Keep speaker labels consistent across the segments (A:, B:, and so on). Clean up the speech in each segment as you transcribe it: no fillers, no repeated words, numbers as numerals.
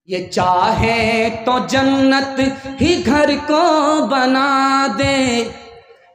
A: یہ چاہے تو جنت ہی گھر کو بنا دے،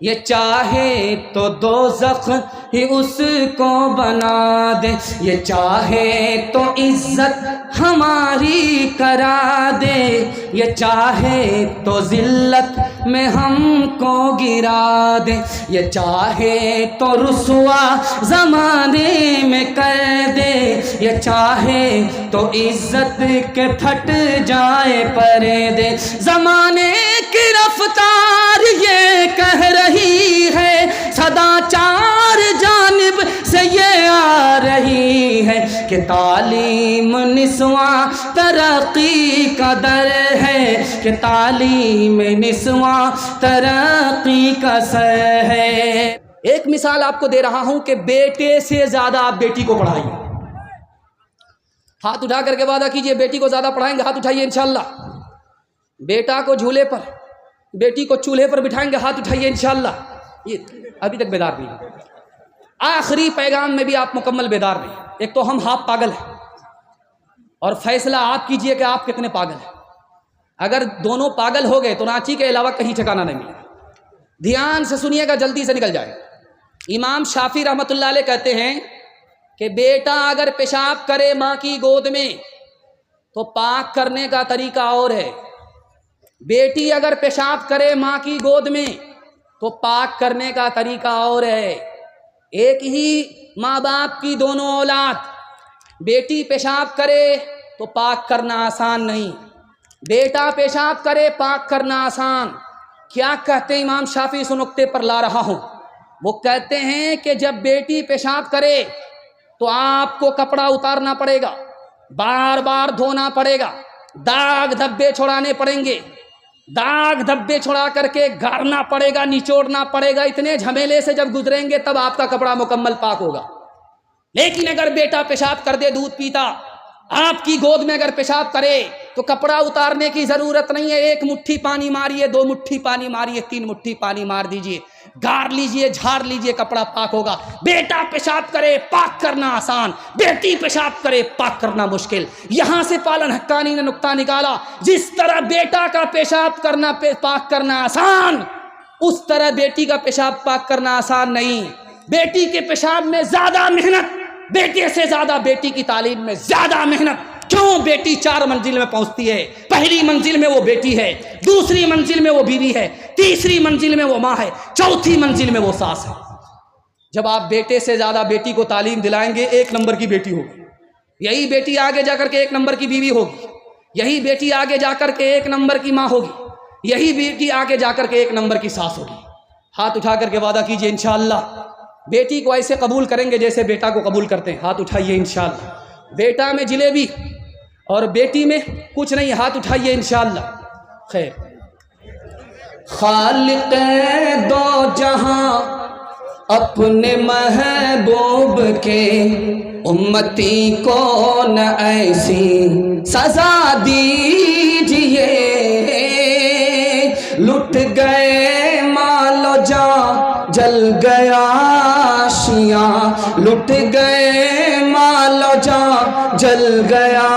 A: یہ چاہے تو دوزخ ہی اس کو بنا دے، یہ چاہے تو عزت ہماری کرا دے، یہ چاہے تو ذلت میں ہم کو گرا دے، یہ چاہے تو رسوا زمانے میں کر دے، یہ چاہے تو عزت کے پھٹ جائے پردے۔ زمانے کی رفتار یہ کہہ رہی ہے، صدا چار جانب سے یہ آ رہی ہے کہ تعلیم نسواں ترقی کا در ہے، کہ تعلیم نسواں ترقی کا سر ہے۔ ایک مثال آپ کو دے رہا ہوں کہ بیٹے سے زیادہ آپ بیٹی کو پڑھائیے۔ ہاتھ اٹھا کر کے وعدہ کیجئے بیٹی کو زیادہ پڑھائیں گے، ہاتھ اٹھائیے انشاءاللہ۔ بیٹا کو جھولے پر، بیٹی کو چولہے پر بٹھائیں گے، ہاتھ اٹھائیے انشاءاللہ۔ یہ ابھی تک بیدار نہیں ہے۔ آخری پیغام میں بھی آپ مکمل بیدار نہیں۔ ایک تو ہم ہاف پاگل ہیں، اور فیصلہ آپ کیجئے کہ آپ کتنے پاگل ہیں۔ اگر دونوں پاگل ہو گئے تو رانچی کے علاوہ کہیں ٹھکانہ نہیں ملے۔ دھیان سے سنیے گا، جلدی سے نکل جائے۔ امام شافعی رحمۃ اللہ علیہ کہتے ہیں کہ بیٹا اگر پیشاب کرے ماں کی گود میں تو پاک کرنے کا طریقہ اور ہے، بیٹی اگر پیشاب کرے ماں کی گود میں تو پاک کرنے کا طریقہ اور ہے۔ ایک ہی ماں باپ کی دونوں اولاد، بیٹی پیشاب کرے تو پاک کرنا آسان نہیں، بیٹا پیشاب کرے پاک کرنا آسان۔ کیا کہتے ہیں امام شافعی؟ اس نقطے پر لا رہا ہوں۔ وہ کہتے ہیں کہ جب بیٹی پیشاب کرے تو آپ کو کپڑا اتارنا پڑے گا، بار بار دھونا پڑے گا، داغ دھبے چھڑانے پڑیں گے، داغ دھبے چھڑا کر کے گارنا پڑے گا، نچوڑنا پڑے گا۔ اتنے جھمیلے سے جب گزریں گے تب آپ کا کپڑا مکمل پاک ہوگا۔ لیکن اگر بیٹا پیشاب کر دے دودھ پیتا، آپ کی گود میں اگر پیشاب کرے تو کپڑا اتارنے کی ضرورت نہیں ہے۔ ایک مٹھی پانی ماریے، دو مٹھی پانی ماریے، تین مٹھی پانی مار دیجئے، گار لیجئے، جھاڑ لیجئے، کپڑا پاک ہوگا۔ بیٹا پیشاب کرے پاک کرنا آسان، بیٹی پیشاب کرے پاک کرنا مشکل۔ یہاں سے پالن حقانی نے نقطہ نکالا، جس طرح بیٹا کا پیشاب کرنا پاک کرنا آسان، اس طرح بیٹی کا پیشاب پاک کرنا آسان نہیں۔ بیٹی کے پیشاب میں زیادہ محنت، بیٹے سے زیادہ بیٹی کی تعلیم میں زیادہ محنت۔ کیوں؟ بیٹی 4 منزل میں پہنچتی ہے۔ پہلی منزل میں وہ بیٹی ہے، دوسری منزل میں وہ بیوی ہے، تیسری منزل میں وہ ماں ہے، چوتھی منزل میں وہ ساس ہے۔ جب آپ بیٹے سے زیادہ بیٹی کو تعلیم دلائیں گے، 1 نمبر کی بیٹی ہوگی۔ یہی بیٹی آگے جا کر کے 1 نمبر کی بیوی ہوگی، یہی بیٹی آگے جا کر کے 1 نمبر کی ماں ہوگی، یہی بیٹی آگے جا کر کے 1 نمبر کی ساس ہوگی۔ ہاتھ اٹھا کر کے وعدہ کیجئے انشاءاللہ بیٹی کو ایسے قبول کریں گے جیسے بیٹا کو قبول کرتے ہیں۔ ہاتھ اٹھائیے انشاءاللہ۔ بیٹا میں جلیبی اور بیٹی میں کچھ نہیں، ہاتھ اٹھائیے انشاءاللہ۔ خیر، خالق دو جہاں اپنے محبوب کے، امتی کو نہ ایسی سزا دیجئے، لٹ گئے مال و جان جل گیا شیاں، لٹ گئے مال و جان جل گیا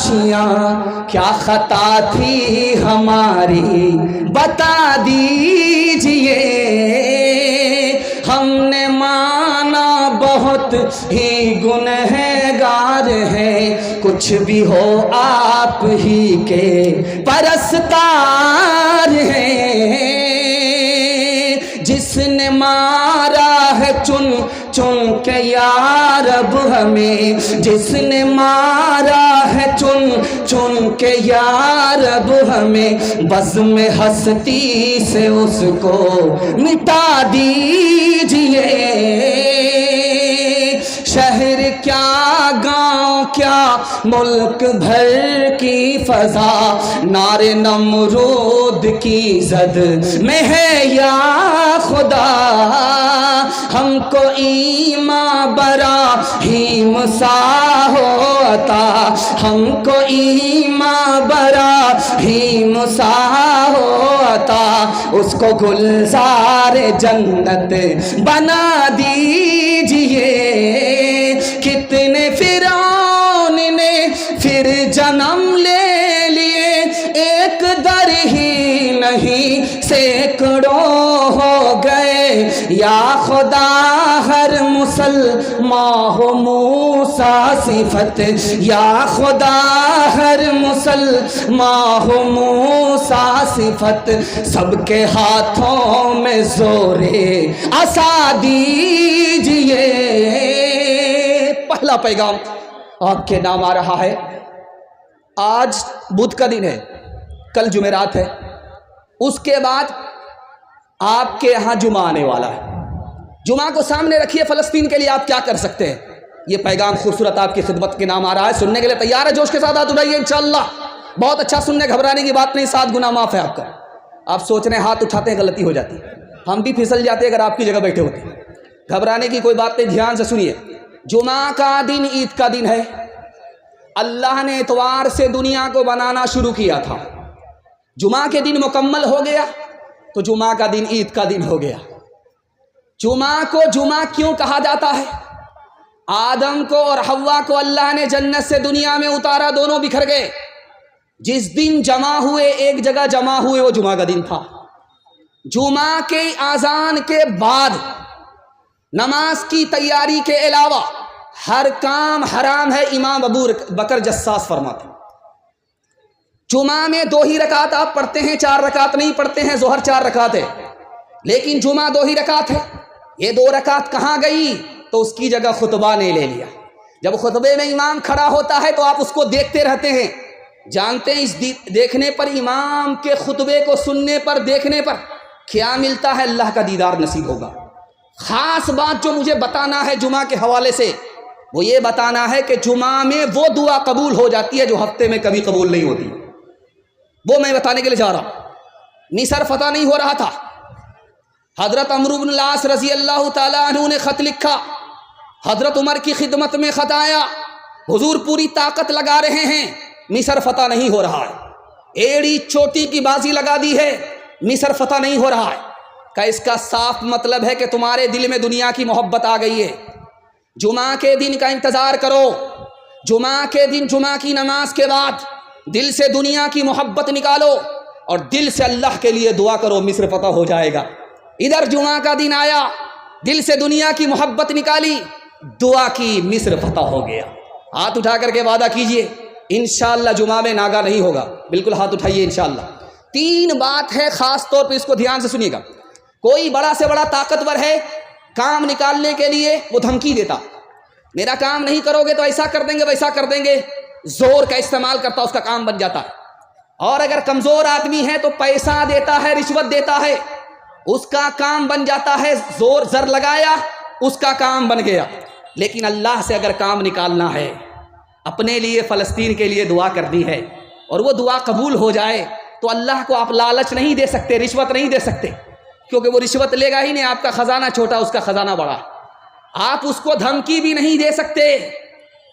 A: شیاں، کیا خطا تھی ہماری بتا دیجئے، ہم نے مانا بہت ہی گنہگار ہے، کچھ بھی ہو آپ ہی کے پرستار ہیں، جس نے مارا ہے چن چن کے یا رب ہمیں، جس نے مارا ہے چن چن کے یا رب ہمیں، بزم ہستی سے اس کو مٹا دیجئے، شہر کیا گاؤں کیا ملک بھر کی فضا، نعرے نمرود کی زد میں ہے یا خدا، ہم کو ایمان براہیم سا ہو عطا، ہم کو ایمان براہیم سا ہو عطا، اس کو گلزار جنت بنا دیجئے، کتنے فرعون نے پھر جنم لے لیے ایک در ہی نہیں سینکڑوں ہو گئے، یا خدا ہر مسلمان ہو موسیٰ صفت، یا خدا ہر مسلمان ہو موسیٰ صفت، سب کے ہاتھوں میں زور عصا دیجئے۔ پہلا پیغام آپ کے نام آ رہا ہے۔ آج بدھ کا دن ہے، کل جمعرات ہے، اس کے بعد آپ کے یہاں جمعہ آنے والا ہے۔ جمعہ کو سامنے رکھیے، فلسطین کے لیے آپ کیا کر سکتے ہیں، یہ پیغام خوبصورت آپ کی خدمت کے نام آ رہا ہے۔ سننے کے لیے تیار ہے؟ جوش کے ساتھ ہاتھ اٹھائیے انشاءاللہ۔ بہت اچھا سننے، گھبرانے کی بات نہیں، 7 گنا معاف ہے آپ کا۔ آپ سوچ رہے ہیں ہاتھ اٹھاتے ہیں غلطی ہو جاتی ہے، ہم بھی پھسل جاتے اگر آپ کی جگہ بیٹھے ہوتے۔ گھبرانے کی کوئی بات نہیں، دھیان سے سنیے۔ جمعہ کا دن عید کا دن ہے۔ اللہ نے اتوار سے دنیا کو بنانا شروع کیا تھا، جمعہ کے دن مکمل ہو گیا تو جمعہ کا دن عید کا دن ہو گیا۔ جمعہ کو جمعہ کیوں کہا جاتا ہے؟ آدم کو اور حوا کو اللہ نے جنت سے دنیا میں اتارا، دونوں بکھر گئے۔ جس دن جمع ہوئے، ایک جگہ جمع ہوئے، وہ جمعہ کا دن تھا۔ جمعہ کے اذان کے بعد نماز کی تیاری کے علاوہ ہر کام حرام ہے، امام ابو بکر جساس فرماتے ہیں۔ جمعہ میں 2 ہی رکعت آپ پڑھتے ہیں، 4 رکعت نہیں پڑھتے ہیں، ظہر 4 رکعت ہے، لیکن جمعہ 2 ہی رکعت ہے۔ یہ 2 رکعت کہاں گئی؟ تو اس کی جگہ خطبہ نے لے لیا۔ جب خطبے میں امام کھڑا ہوتا ہے تو آپ اس کو دیکھتے رہتے ہیں، جانتے ہیں اس دیکھنے پر، امام کے خطبے کو سننے پر، دیکھنے پر کیا ملتا ہے؟ اللہ کا دیدار نصیب ہوگا۔ خاص بات جو مجھے بتانا ہے جمعہ کے حوالے سے، وہ یہ بتانا ہے کہ جمعہ میں وہ دعا قبول ہو جاتی ہے جو ہفتے میں کبھی قبول نہیں ہوتی، وہ میں بتانے کے لیے جا رہا ہوں۔ مصر فتح نہیں ہو رہا تھا، حضرت عمرو بن العاص رضی اللہ تعالیٰ عنہ نے خط لکھا، حضرت عمر کی خدمت میں خط آیا، حضور پوری طاقت لگا رہے ہیں، مصر فتح نہیں ہو رہا ہے، ایڑی چوٹی کی بازی لگا دی ہے، مصر فتح نہیں ہو رہا ہے۔ کہ اس کا صاف مطلب ہے کہ تمہارے دل میں دنیا کی محبت آ گئی ہے۔ جمعہ کے دن کا انتظار کرو، جمعہ کے دن جمعہ کی نماز کے بعد دل سے دنیا کی محبت نکالو اور دل سے اللہ کے لیے دعا کرو، مصر فتح ہو جائے گا۔ ادھر جمعہ کا دن آیا، دل سے دنیا کی محبت نکالی، دعا کی، مصر فتح ہو گیا۔ ہاتھ اٹھا کر کے وعدہ کیجئے انشاءاللہ جمعہ میں ناگا نہیں ہوگا، بالکل ہاتھ اٹھائیے انشاءاللہ۔ 3 بات ہے خاص طور پہ، اس کو دھیان سے سنیے گا۔ کوئی بڑا سے بڑا طاقتور ہے، کام نکالنے کے لیے وہ دھمکی دیتا، میرا کام نہیں کرو گے تو ایسا کر دیں گے، ویسا کر دیں گے، زور کا استعمال کرتا، اس کا کام بن جاتا ہے۔ اور اگر کمزور آدمی ہے تو پیسہ دیتا ہے، رشوت دیتا ہے، اس کا کام بن جاتا ہے، زور زر لگایا، اس کا کام بن گیا۔ لیکن اللہ سے اگر کام نکالنا ہے، اپنے لیے فلسطین کے لیے دعا کرنی ہے اور وہ دعا قبول ہو جائے تو اللہ کو آپ لالچ نہیں دے سکتے، رشوت نہیں دے سکتے، کیونکہ وہ رشوت لے گا ہی نہیں، آپ کا خزانہ چھوٹا، اس کا خزانہ بڑا۔ آپ اس کو دھمکی بھی نہیں دے سکتے،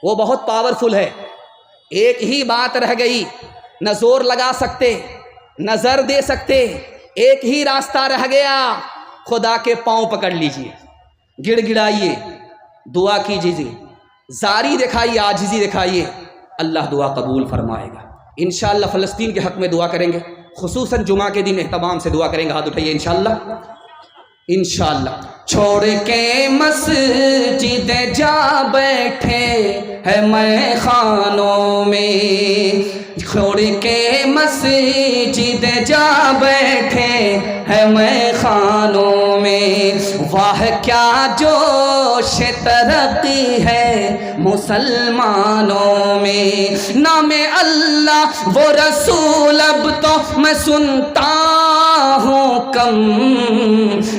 A: وہ بہت پاورفل ہے۔ ایک ہی بات رہ گئی، نہ زور لگا سکتے، نہ زر دے سکتے، ایک ہی راستہ رہ گیا، خدا کے پاؤں پکڑ لیجئے، گڑ گڑائیے، دعا کیجیے، زاری دکھائیے، عاجزی دکھائیے، اللہ دعا قبول فرمائے گا۔ انشاءاللہ فلسطین کے حق میں دعا کریں گے، خصوصاً جمعہ کے دن اہتمام سے دعا کریں گے، ہاتھ اٹھائیے انشاءاللہ۔ انشاءاللہ چھوڑ کے مسجد جا بیٹھے ہے میں خانوں میں، چھوڑ کے مسجد جا بیٹھے ہے میں خانوں میں، واہ کیا جوش ترقی ہے مسلمانوں میں، نام اللہ وہ رسول اب تو میں سنتا ہوں کم،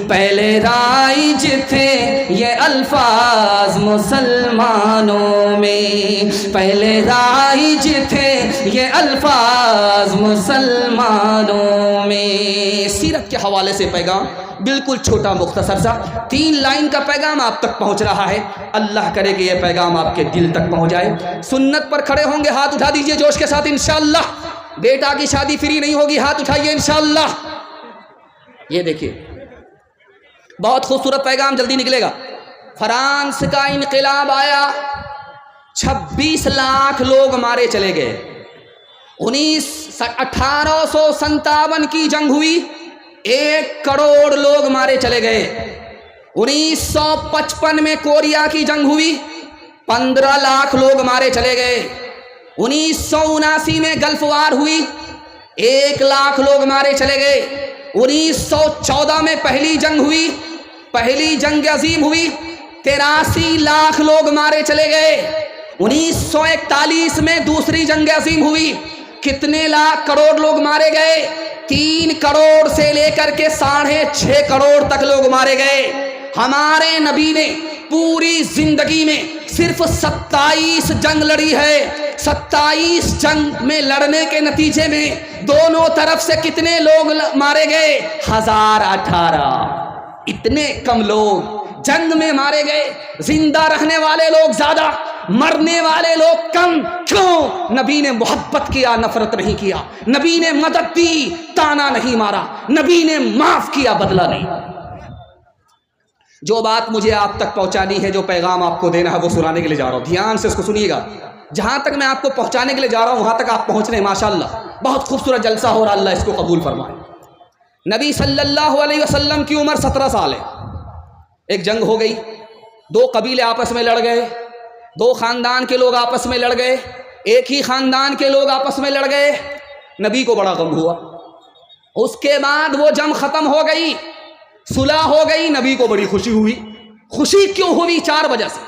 A: پہلے رائج تھے یہ الفاظ مسلمانوں میں، پہلے رائج تھے یہ الفاظ مسلمانوں میں۔ سیرت کے حوالے سے پیغام بالکل چھوٹا مختصر سا 3 لائن کا پیغام آپ تک پہنچ رہا ہے، اللہ کرے کہ یہ پیغام آپ کے دل تک پہنچ جائے۔ سنت پر کھڑے ہوں گے، ہاتھ اٹھا دیجئے جوش کے ساتھ انشاءاللہ۔ بیٹا کی شادی فری نہیں ہوگی، ہاتھ اٹھائیے انشاءاللہ۔ یہ دیکھیے بہت خوبصورت پیغام جلدی نکلے گا۔ فرانس کا انقلاب آیا، 26 لاکھ لوگ مارے چلے گئے، 1857 کی جنگ ہوئی، 1 کروڑ لوگ مارے چلے گئے۔ 1955 میں کوریا کی جنگ ہوئی، 15 لاکھ لوگ مارے چلے گئے۔ 1979 میں گلف وار ہوئی، 1 لاکھ لوگ مارے چلے گئے۔ 1914 میں پہلی جنگ ہوئی، پہلی جنگ عظیم ہوئی، 83 لاکھ لوگ مارے چلے گئے۔ 1941 میں دوسری جنگ عظیم ہوئی، کتنے لاکھ کروڑ لوگ مارے گئے؟ 3 کروڑ سے لے کر کے 6.5 کروڑ تک لوگ مارے گئے۔ ہمارے نبی نے پوری زندگی میں صرف 27 جنگ لڑی ہے۔ 27 جنگ میں لڑنے کے نتیجے میں دونوں طرف سے کتنے لوگ مارے گئے؟ 1018۔ اتنے کم لوگ جنگ میں مارے گئے۔ زندہ رہنے والے لوگ زیادہ، مرنے والے لوگ کم۔ کیوں؟ نبی نے محبت کیا، نفرت نہیں کیا۔ نبی نے مدد دی، تانا نہیں مارا۔ نبی نے معاف کیا، بدلہ نہیں۔ جو بات مجھے آپ تک پہنچانی ہے، جو پیغام آپ کو دینا ہے، وہ سنانے کے لیے جا رہا ہوں۔ دھیان سے اس کو سنیے گا۔ جہاں تک میں آپ کو پہنچانے کے لیے جا رہا ہوں وہاں تک آپ پہنچ رہے ہیں، ماشاءاللہ بہت خوبصورت جلسہ ہو رہا، اللہ اس کو قبول فرمائے۔ نبی صلی اللہ علیہ وسلم کی عمر 17 سال ہے۔ ایک جنگ ہو گئی، 2 قبیلے آپس میں لڑ گئے، 2 خاندان کے لوگ آپس میں لڑ گئے، ایک ہی خاندان کے لوگ آپس میں لڑ گئے۔ نبی کو بڑا غم ہوا۔ اس کے بعد وہ جنگ ختم ہو گئی، صلح ہو گئی، نبی کو بڑی خوشی ہوئی۔ خوشی کیوں ہوئی؟ 4 وجہ سے۔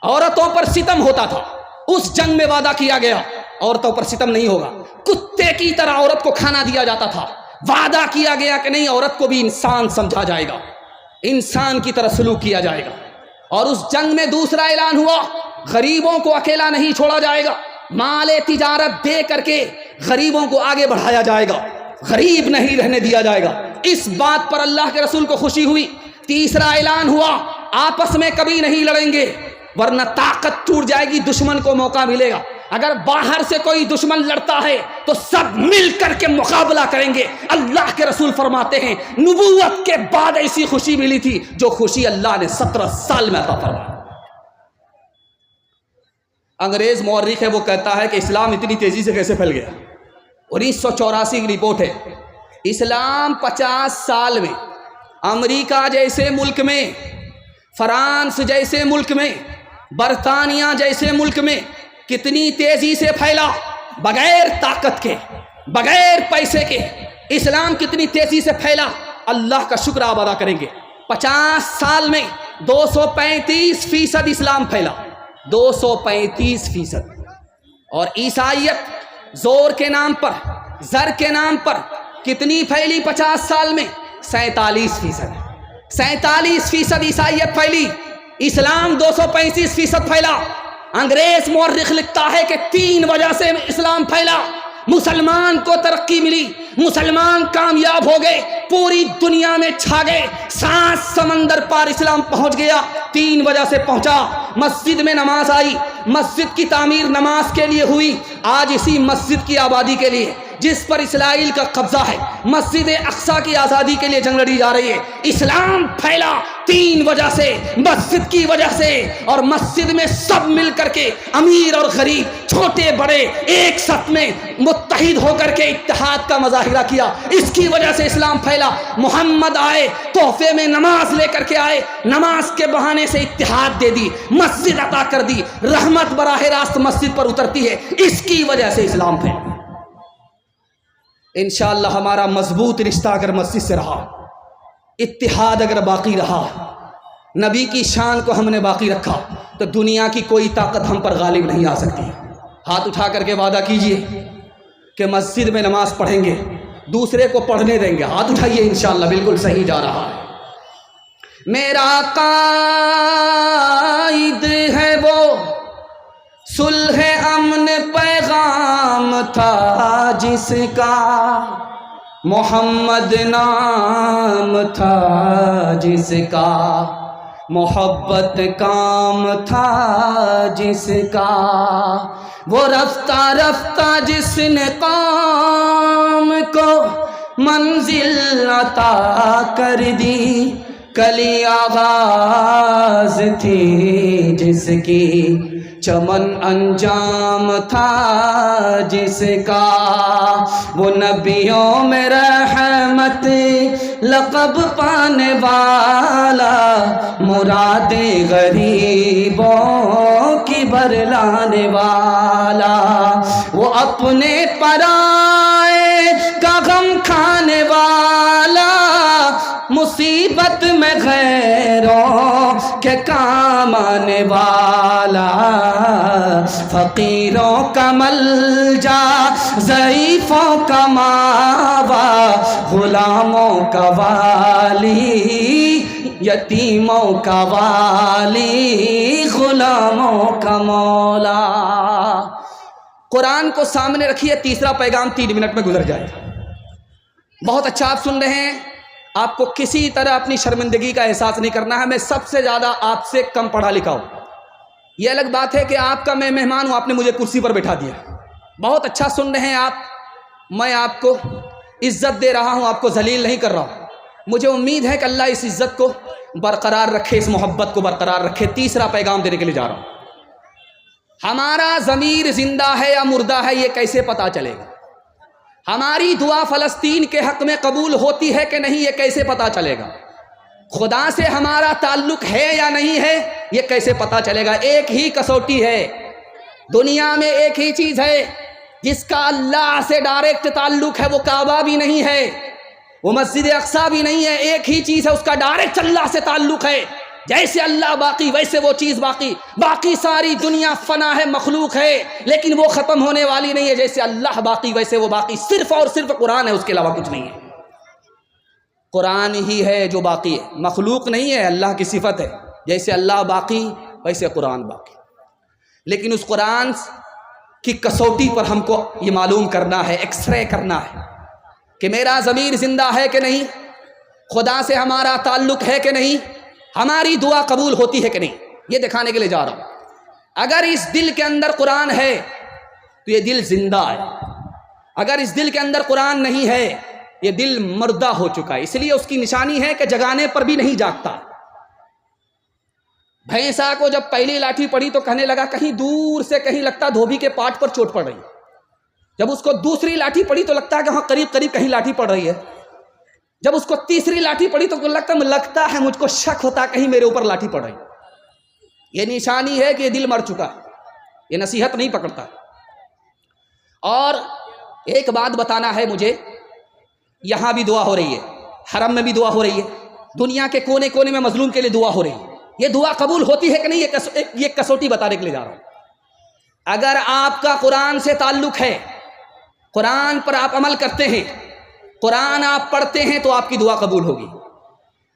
A: عورتوں پر ستم ہوتا تھا، اس جنگ میں وعدہ کیا گیا عورتوں پر ستم نہیں ہوگا۔ کتے کی طرح عورت کو کھانا دیا جاتا تھا، وعدہ کیا گیا کہ نہیں، عورت کو بھی انسان سمجھا جائے گا، انسان کی طرح سلوک کیا جائے گا۔ اور اس جنگ میں دوسرا اعلان ہوا، غریبوں کو اکیلا نہیں چھوڑا جائے گا، مال تجارت دے کر کے غریبوں کو آگے بڑھایا جائے گا، غریب نہیں رہنے دیا جائے گا۔ اس بات پر اللہ کے رسول کو خوشی ہوئی۔ تیسرا اعلان ہوا، آپس میں کبھی نہیں لڑیں گے ورنہ طاقت ٹوٹ جائے گی، دشمن کو موقع ملے گا۔ اگر باہر سے کوئی دشمن لڑتا ہے تو سب مل کر کے مقابلہ کریں گے۔ اللہ کے رسول فرماتے ہیں نبوت کے بعد ایسی خوشی ملی تھی جو خوشی اللہ نے 17 سال میں عطا فرمائی۔ انگریز مورخ ہے، وہ کہتا ہے کہ اسلام اتنی تیزی سے کیسے پھیل گیا۔ 1984 کی رپورٹ ہے، اسلام 50 سال میں امریکہ جیسے ملک میں، فرانس جیسے ملک میں، برطانیہ جیسے ملک میں کتنی تیزی سے پھیلا، بغیر طاقت کے، بغیر پیسے کے۔ اسلام کتنی تیزی سے پھیلا، اللہ کا شکر آپ ادا کریں گے۔ 50 سال میں 235% اسلام پھیلا، 235%۔ اور عیسائیت زور کے نام پر، زر کے نام پر کتنی پھیلی 50 سال میں؟ 47%۔ 47% عیسائیت پھیلی، اسلام 235% پھیلا۔ انگریز مورخ لکھتا ہے کہ 3 وجہ سے اسلام پھیلا۔ مسلمان کو ترقی ملی، مسلمان کامیاب ہو گئے، پوری دنیا میں چھا گئے، 7 سمندر پار اسلام پہنچ گیا۔ 3 وجہ سے پہنچا۔ مسجد میں نماز آئی، مسجد کی تعمیر نماز کے لیے ہوئی۔ آج اسی مسجد کی آبادی کے لیے جس پر اسرائیل کا قبضہ ہے، مسجد اقصیٰ کی آزادی کے لیے جنگ لڑی جا رہی ہے۔ اسلام پھیلا 3 وجہ سے، مسجد کی وجہ سے، اور مسجد میں سب مل کر کے، امیر اور غریب، چھوٹے بڑے، ایک صف میں متحد ہو کر کے اتحاد کا مظاہرہ کیا۔ اس کی وجہ سے اسلام پھیلا۔ محمد آئے، تحفے میں نماز لے کر کے آئے، نماز کے بہانے سے اتحاد دے دی، مسجد عطا کر دی، رحمت براہ راست مسجد پر اترتی ہے۔ اس کی وجہ سے اسلام پھیلا۔ انشاءاللہ ہمارا مضبوط رشتہ اگر مسجد سے رہا، اتحاد اگر باقی رہا، نبی کی شان کو ہم نے باقی رکھا، تو دنیا کی کوئی طاقت ہم پر غالب نہیں آ سکتی۔ ہاتھ اٹھا کر کے وعدہ کیجئے کہ مسجد میں نماز پڑھیں گے، دوسرے کو پڑھنے دیں گے۔ ہاتھ اٹھائیے، انشاءاللہ بالکل صحیح جا رہا ہے۔ میرا قائد ہے وہ، صلح امن پیغام تھا جس کا، محمد نام تھا جس کا، محبت کام تھا جس کا، وہ رفتہ رفتہ جس نے قوم کو منزل عطا کر دی، کلی آغاز تھی جس کی، چمن انجام تھا جس کا، وہ نبیوں میں رحمت لقب پانے والا، مرادیں غریبوں کی برلانے والا، وہ اپنے پرائے کا غم کھانے والا، مصیبت میں غیروں کے کام آنے والا، فقیروں کا ملجا ضعیفوں کا ماوا، غلاموں کا والی یتیموں کا والی، غلاموں کا مولا۔ قرآن کو سامنے رکھیے، تیسرا پیغام 3 منٹ میں گزر جائے۔ بہت اچھا آپ سن رہے ہیں، آپ کو کسی طرح اپنی شرمندگی کا احساس نہیں کرنا ہے۔ میں سب سے زیادہ آپ سے کم پڑھا لکھا ہوں، یہ الگ بات ہے کہ آپ کا میں مہمان ہوں، آپ نے مجھے کرسی پر بٹھا دیا۔ بہت اچھا سن رہے ہیں آپ، میں آپ کو عزت دے رہا ہوں، آپ کو ذلیل نہیں کر رہا ہوں۔ مجھے امید ہے کہ اللہ اس عزت کو برقرار رکھے، اس محبت کو برقرار رکھے۔ تیسرا پیغام دینے کے لیے جا رہا ہوں۔ ہمارا ضمیر زندہ ہے یا مردہ ہے، یہ کیسے پتا چلے گا؟ ہماری دعا فلسطین کے حق میں قبول ہوتی ہے کہ نہیں، یہ کیسے پتا چلے گا؟ خدا سے ہمارا تعلق ہے یا نہیں ہے، یہ کیسے پتا چلے گا؟ ایک ہی کسوٹی ہے دنیا میں، ایک ہی چیز ہے جس کا اللہ سے ڈائریکٹ تعلق ہے، وہ کعبہ بھی نہیں ہے، وہ مسجد اقصیٰ بھی نہیں ہے۔ ایک ہی چیز ہے، اس کا ڈائریکٹ اللہ سے تعلق ہے۔ جیسے اللہ باقی ویسے وہ چیز باقی، باقی ساری دنیا فنا ہے، مخلوق ہے، لیکن وہ ختم ہونے والی نہیں ہے۔ جیسے اللہ باقی ویسے وہ باقی، صرف اور صرف قرآن ہے، اس کے علاوہ کچھ نہیں ہے۔ قرآن ہی ہے جو باقی ہے، مخلوق نہیں ہے، اللہ کی صفت ہے۔ جیسے اللہ باقی ویسے قرآن باقی، لیکن اس قرآن کی کسوٹی پر ہم کو یہ معلوم کرنا ہے، ایکس رے کرنا ہے کہ میرا ضمیر زندہ ہے کہ نہیں، خدا سے ہمارا تعلق ہے کہ نہیں، ہماری دعا قبول ہوتی ہے کہ نہیں، یہ دکھانے کے لیے جا رہا ہوں۔ اگر اس دل کے اندر قرآن ہے تو یہ دل زندہ ہے، اگر اس دل کے اندر قرآن نہیں ہے یہ دل مردہ ہو چکا ہے۔ اس لیے اس کی نشانی ہے کہ جگانے پر بھی نہیں جاگتا۔ بھینسا کو جب پہلی لاٹھی پڑی تو کہنے لگا کہیں دور سے کہیں لگتا دھوبی کے پاٹ پر چوٹ پڑ رہی ہے۔ جب اس کو دوسری لاٹھی پڑی تو لگتا ہے کہ ہاں قریب قریب کہیں لاٹھی پڑ رہی ہے۔ جب اس کو تیسری لاٹھی پڑی تو لگتا ہے مجھ کو شک ہوتا کہیں میرے اوپر لاٹھی پڑ رہی۔ یہ نشانی ہے کہ یہ دل مر چکا ہے، یہ نصیحت نہیں پکڑتا۔ اور ایک بات بتانا ہے مجھے، یہاں بھی دعا ہو رہی ہے، حرم میں بھی دعا ہو رہی ہے، دنیا کے کونے کونے میں مظلوم کے لیے دعا ہو رہی ہے۔ یہ دعا قبول ہوتی ہے کہ نہیں، یہ کسوٹی بتانے کے لیے جا رہا ہوں۔ اگر آپ کا قرآن سے تعلق ہے، قرآن پر آپ عمل کرتے ہیں، قرآن آپ پڑھتے ہیں تو آپ کی دعا قبول ہوگی۔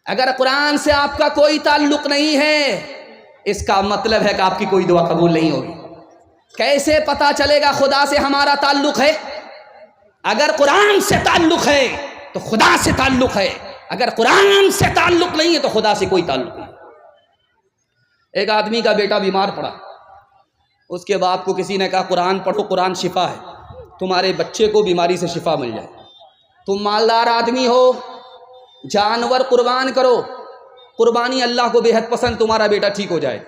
A: اگر قرآن سے آپ کا کوئی تعلق نہیں ہے، اس کا مطلب ہے کہ آپ کی کوئی دعا قبول نہیں ہوگی۔ کیسے پتا چلے گا خدا سے ہمارا تعلق ہے؟ اگر قرآن سے تعلق ہے تو خدا سے تعلق ہے، اگر قرآن سے تعلق نہیں ہے تو خدا سے کوئی تعلق نہیں۔ ایک آدمی کا بیٹا بیمار پڑا، اس کے باپ کو کسی نے کہا قرآن پڑھو، قرآن شفا ہے، تمہارے بچے کو بیماری سے شفا مل جائے۔ تم مالدار آدمی ہو، جانور قربان کرو، قربانی اللہ کو بے حد پسند، تمہارا بیٹا ٹھیک ہو جائے۔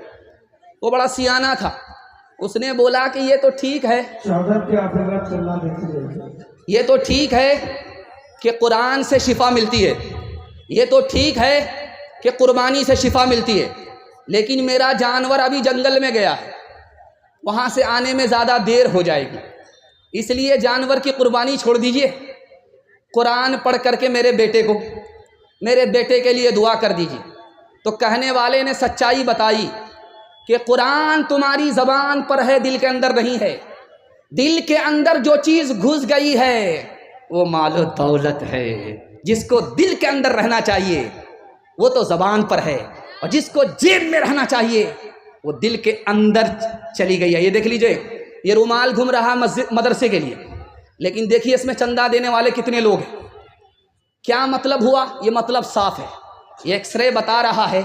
A: وہ بڑا سیانہ تھا، اس نے بولا کہ یہ تو ٹھیک ہے، یہ تو ٹھیک ہے کہ قرآن سے شفا ملتی ہے، یہ تو ٹھیک ہے کہ قربانی سے شفا ملتی ہے، لیکن میرا جانور ابھی جنگل میں گیا ہے، وہاں سے آنے میں زیادہ دیر ہو جائے گی، اس لیے جانور کی قربانی چھوڑ دیجئے، قرآن پڑھ کر کے میرے بیٹے کے لیے دعا کر دیجئے۔ تو کہنے والے نے سچائی بتائی کہ قرآن تمہاری زبان پر ہے، دل کے اندر نہیں ہے۔ دل کے اندر جو چیز گھس گئی ہے وہ مال و دولت ہے، جس کو دل کے اندر رہنا چاہیے وہ تو زبان پر ہے، اور جس کو جیب میں رہنا چاہیے وہ دل کے اندر چلی گئی ہے۔ یہ دیکھ لیجئے، یہ رومال گھوم رہا مدرسے کے لیے، لیکن دیکھیے اس میں چندہ دینے والے کتنے لوگ ہیں۔ کیا مطلب ہوا؟ یہ مطلب صاف ہے، یہ ایکس رے بتا رہا ہے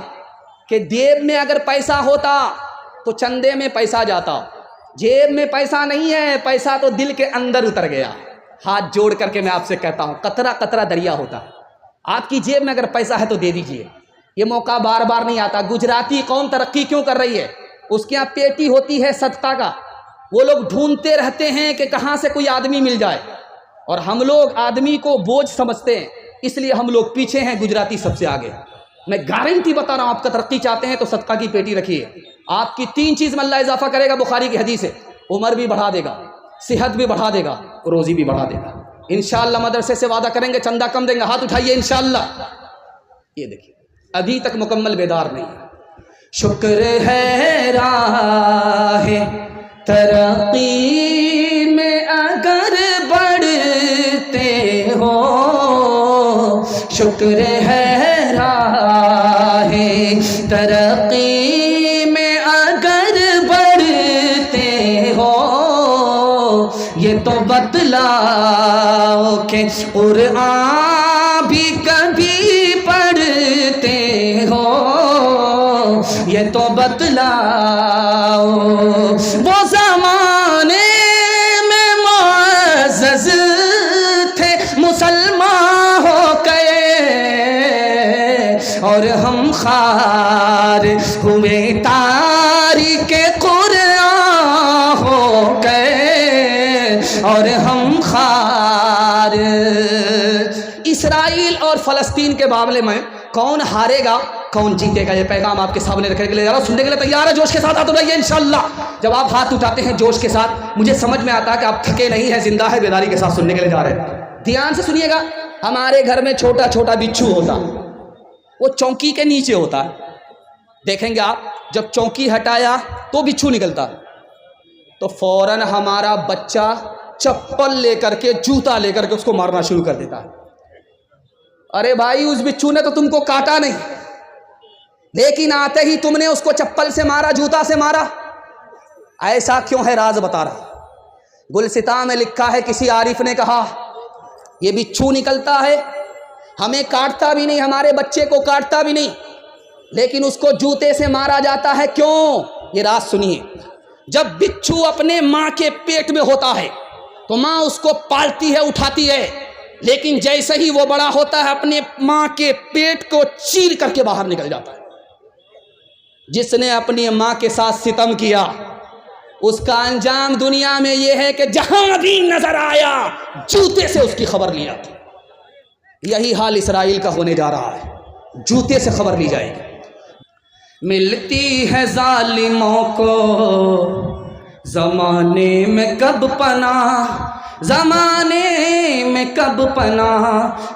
A: کہ جیب میں اگر پیسہ ہوتا تو چندے میں پیسہ جاتا، جیب میں پیسہ نہیں ہے، پیسہ تو دل کے اندر اتر گیا۔ ہاتھ جوڑ کر کے میں آپ سے کہتا ہوں، قطرہ قطرہ دریا ہوتا ہے۔ آپ کی جیب میں اگر پیسہ ہے تو دے دیجئے، یہ موقع بار بار نہیں آتا۔ گجراتی قوم ترقی کیوں کر رہی ہے؟ اس کے یہاں پیٹی ہوتی ہے صدقہ کا، وہ لوگ ڈھونڈتے رہتے ہیں کہ کہاں سے کوئی آدمی مل جائے، اور ہم لوگ آدمی کو بوجھ سمجھتے ہیں، اس لیے ہم لوگ پیچھے ہیں، گجراتی سب سے آگے۔ میں گارنٹی بتا رہا ہوں، آپ کا ترقی چاہتے ہیں تو صدقہ کی پیٹی رکھیے، آپ کی 3 چیز میں اللہ اضافہ کرے گا، بخاری کی حدیث ہے، عمر بھی بڑھا دے گا، صحت بھی بڑھا دے گا، روزی بھی بڑھا دے گا انشاءاللہ۔ مدرسے سے وعدہ کریں گے چندہ کم دیں گے، ہاتھ اٹھائیے انشاءاللہ۔ یہ دیکھیے ابھی تک مکمل بیدار نہیں ہے۔ شکر ہے راہ ترقی میں اگر بڑھتے ہو، شکر ہے راہ ترقی میں اگر بڑھتے ہو، یہ تو بتلاؤ کہ قرآن بھی کبھی پڑھتے ہو، یہ تو بتلاؤ وہ زمانے میں معزز تھے مسلمان ہو گئے، اور ہم خوار ہوئے تاریخ قرآن ہو گئے، اور ہم خوار۔ اسرائیل اور فلسطین کے معاملے میں کون ہارے گا کون جیتے گا، یہ پیغام آپ کے سامنے رکھنے کے لیے سننے کے لیے تیار ہے؟ جوش کے ساتھ ہاتھ اٹھائیے انشاءاللہ۔ جب آپ ہاتھ اٹھاتے ہیں جوش کے ساتھ، مجھے سمجھ میں آتا ہے کہ آپ تھکے نہیں ہیں، زندہ ہے، بیداری کے ساتھ سننے کے لیے جا رہے ہیں۔ دھیان سے سنیے گا۔ ہمارے گھر میں چھوٹا چھوٹا بچھو ہوتا، وہ چوکی کے نیچے ہوتا ہے، دیکھیں گے آپ جب چوکی ہٹایا تو بچھو نکلتا، تو فوراً ہمارا بچہ چپل لے کر کے، جوتا لے کر کے اس کو مارنا شروع کر دیتا ہے۔ ارے بھائی، اس بچھو نے تو تم کو کاٹا نہیں، لیکن آتے ہی تم نے اس کو چپل سے مارا، جوتا سے مارا۔ ایسا کیوں ہے؟ راز بتا رہا۔ گلستان میں لکھا ہے، کسی عارف نے کہا یہ بچھو نکلتا ہے، ہمیں کاٹتا بھی نہیں، ہمارے بچے کو کاٹتا بھی نہیں، لیکن اس کو جوتے سے مارا جاتا ہے، کیوں؟ یہ راز سنیے۔ جب بچھو اپنے ماں کے پیٹ میں ہوتا ہے تو ماں اس کو پالتی ہے، اٹھاتی ہے، لیکن جیسے ہی وہ بڑا ہوتا ہے اپنے ماں کے پیٹ کو چیر کر کے باہر نکل جاتا ہے۔ جس نے اپنی ماں کے ساتھ ستم کیا، اس کا انجام دنیا میں یہ ہے کہ جہاں بھی نظر آیا جوتے سے اس کی خبر لی جاتی۔ یہی حال اسرائیل کا ہونے جا رہا ہے، جوتے سے خبر لی جائے گی۔ ملتی ہے ظالموں کو زمانے میں کب پناہ، زمانے میں کب پناہ،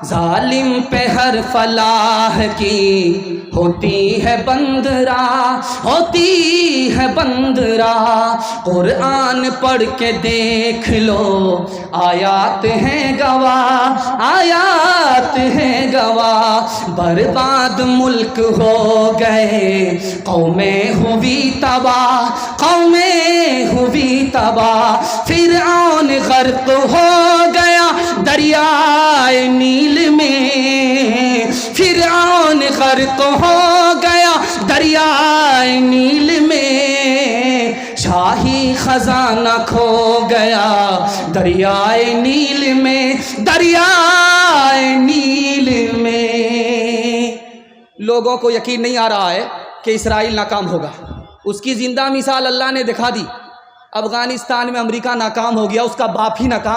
A: ظالم پہ ہر فلاح کی ہوتی ہے بند راہ، ہوتی ہے بند راہ۔ قرآن پڑھ کے دیکھ لو، آیات ہیں گواہ، آیات ہیں گواہ۔ برباد ملک ہو گئے، قومیں ہوئی تباہ، قومیں ہوئی تباہ۔ فرعون غرق ہو گیا دریائے نیل میں، فرعون غرق ہو گیا دریائے نیل میں، شاہی خزانہ کھو گیا دریائے نیل میں، دریائے نیل میں۔ لوگوں کو یقین نہیں آ رہا ہے کہ اسرائیل ناکام ہوگا، اس کی زندہ مثال اللہ نے دکھا دی۔ افغانستان میں امریکہ ناکام ہو گیا، اس کا باپ ہی ناکام